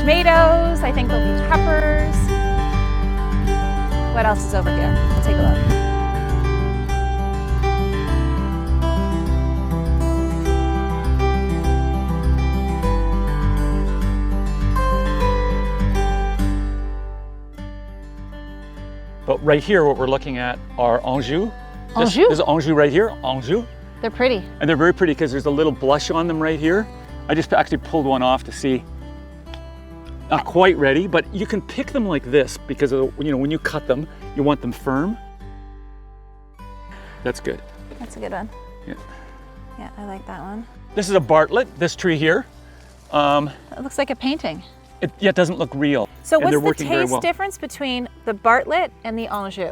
tomatoes. I think there'll be peppers. What else is over here? Let's take a look. But right here, what we're looking at are anjou. Anjou? There's anjou right here, anjou. They're pretty. And they're very pretty because there's a little blush on them right here. I just actually pulled one off to see. Not quite ready, but you can pick them like this because of, when you cut them, you want them firm. That's good. That's a good one. Yeah. Yeah, I like that one. This is a Bartlett, this tree here. It looks like a painting. It doesn't look real. So what's the taste difference between the Bartlett and the anjou?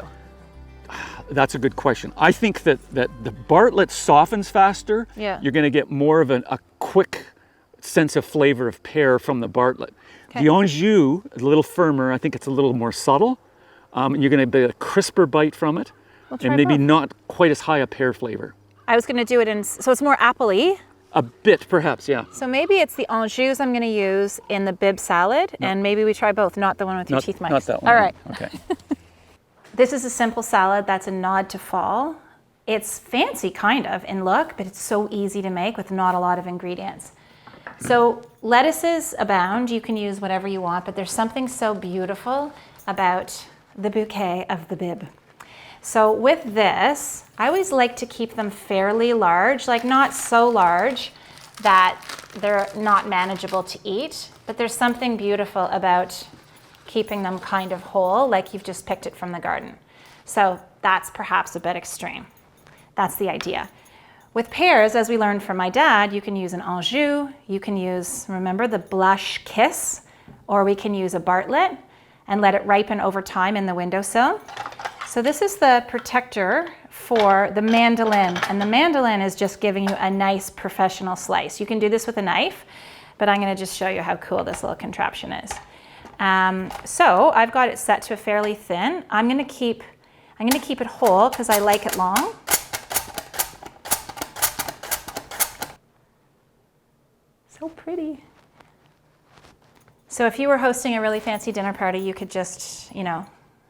That's a good question. I think that the Bartlett softens faster. Yeah. You're going to get more of a quick sense of flavor of pear from the Bartlett. Okay. The Anjou is a little firmer. I think it's a little more subtle. And you're going to get a crisper bite from it. We'll try and maybe both. not quite as high a pear flavor. I was going to do it in, so it's more apple-y. A bit, perhaps, yeah. So maybe it's the Anjous I'm going to use in the Bib salad, and maybe we try both, not the one with your teeth mites. Not that one. All right. Okay. This is a simple salad that's a nod to fall. It's fancy, kind of, in look, but it's so easy to make with not a lot of ingredients. So lettuces abound. You can use whatever you want, but there's something so beautiful about the bouquet of the Bib. So with this, I always like to keep them fairly large, like not so large that they're not manageable to eat, but there's something beautiful about keeping them kind of whole, like you've just picked it from the garden. So that's perhaps a bit extreme. That's the idea. With pears, as we learned from my dad, you can use an Anjou, you can use, remember, the Blush Kiss, or we can use a Bartlett and let it ripen over time in the windowsill. So this is the protector for the mandolin, and the mandolin is just giving you a nice professional slice. You can do this with a knife, but I'm gonna just show you how cool this little contraption is. So I've got it set to a fairly thin. I'm gonna keep it whole because I like it long. So pretty. So if you were hosting a really fancy dinner party, you could just,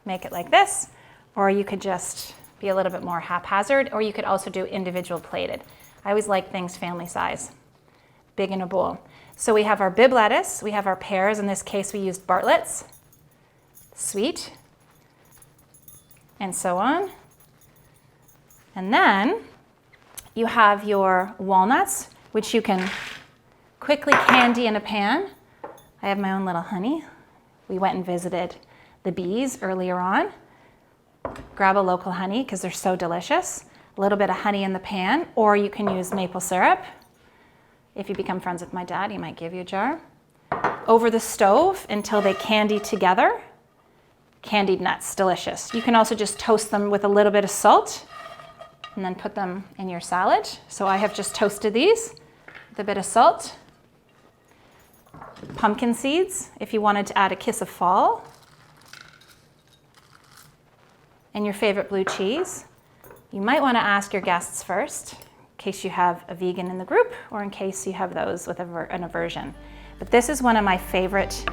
make it like this, or you could just be a little bit more haphazard, or you could also do individual plated. I always like things family size, big in a bowl. So we have our Bib lettuce, we have our pears. In this case, we used Bartletts, sweet, and so on. And then you have your walnuts, which you can quickly candy in a pan. I have my own little honey. We went and visited the bees earlier on. Grab a local honey because they're so delicious. A little bit of honey in the pan, or you can use maple syrup. If you become friends with my dad, he might give you a jar. Over the stove until they candy together. Candied nuts, delicious. You can also just toast them with a little bit of salt and then put them in your salad. So I have just toasted these with a bit of salt. Pumpkin seeds, if you wanted to add a kiss of fall. And your favorite blue cheese. You might want to ask your guests first, in case you have a vegan in the group, or in case you have those with an aversion. But this is one of my favorite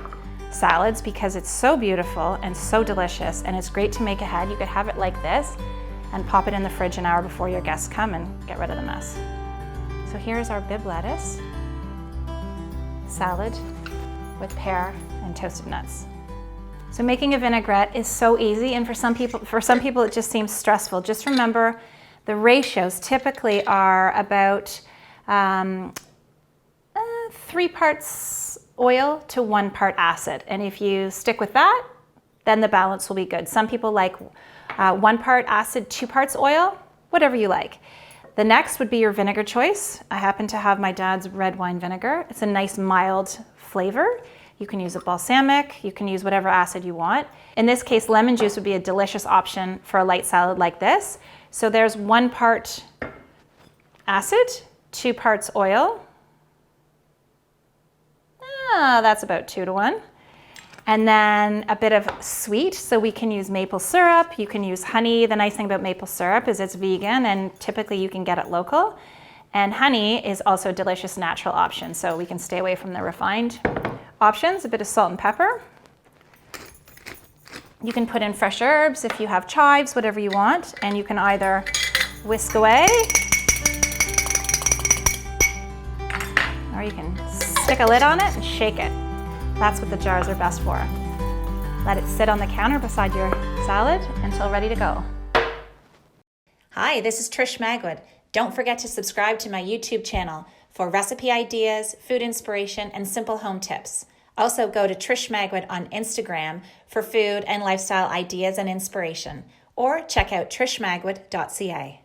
salads because it's so beautiful and so delicious, and it's great to make ahead. You could have it like this and pop it in the fridge an hour before your guests come and get rid of the mess. So here's our Bib lettuce salad with pear and toasted nuts. So making a vinaigrette is so easy, and for some people it just seems stressful. Just remember the ratios typically are about 3 parts oil to 1 part acid. And if you stick with that, then the balance will be good. Some people like 1 part acid, 2 parts oil, whatever you like. The next would be your vinegar choice. I happen to have my dad's red wine vinegar. It's a nice mild flavor. You can use a balsamic, you can use whatever acid you want. In this case, lemon juice would be a delicious option for a light salad like this. So there's 1 part acid, 2 parts oil. That's about 2 to 1. And then a bit of sweet, so we can use maple syrup, you can use honey. The nice thing about maple syrup is it's vegan and typically you can get it local. And honey is also a delicious natural option, so we can stay away from the refined. options, a bit of salt and pepper. You can put in fresh herbs if you have chives, whatever you want, and you can either whisk away, or you can stick a lid on it and shake it. That's what the jars are best for. Let it sit on the counter beside your salad until ready to go. Hi, this is Trish Magwood. Don't forget to subscribe to my YouTube channel for recipe ideas, food inspiration, and simple home tips. Also go to Trish Magwood on Instagram for food and lifestyle ideas and inspiration, or check out trishmagwood.ca.